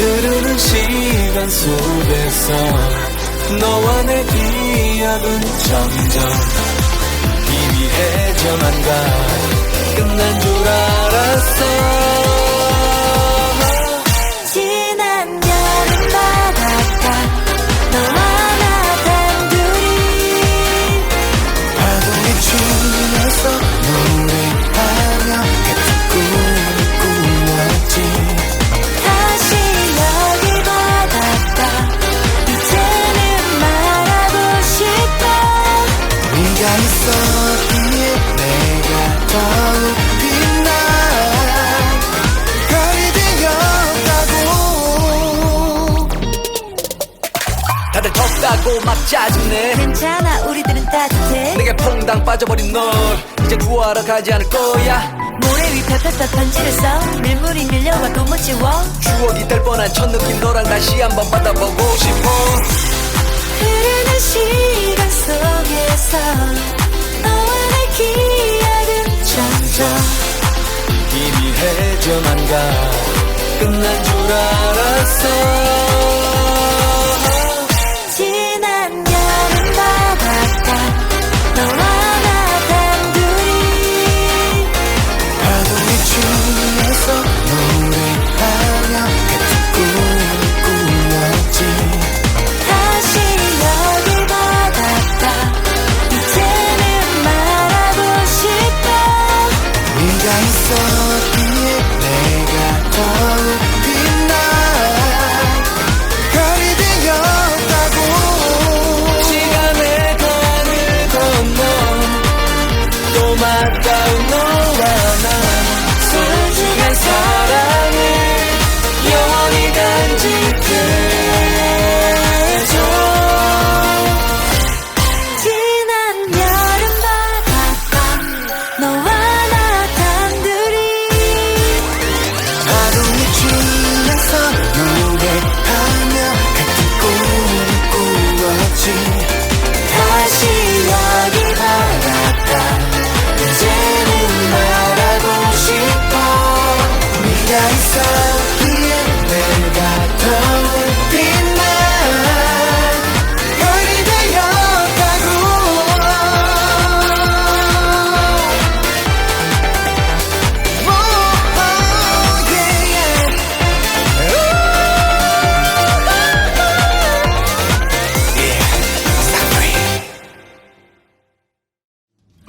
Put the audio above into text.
흐르는 시간 속에서 너와 내 기억은 점점 희미해져만 가. 끝난 줄 알았어. 지난 여름 바닷가 너와 나 단둘이 파도에 춤에서 노래하며 같은 꿈을 꾸었지. 다시 여길 바닷가 이제는 말하고 싶어. 네가 있었기에 내가 더욱 빛나. 별이 되었다고. 다들 덥다고 막 짜증내. 괜찮아 우리들은 따뜻해. 내게 퐁당 빠져버린 널 이제 구하러 가지 않을 거야. 모래 위 펴펴펴 편지를 써. 밀물이 밀려와도 못 지워. 추억이 될 뻔한 첫 느낌 너랑 다시 한번 받아보고 싶어. 흐르는 시간 속에서 너와 내 기억은 점점 희미해져만 가. 끝난 줄 알았어.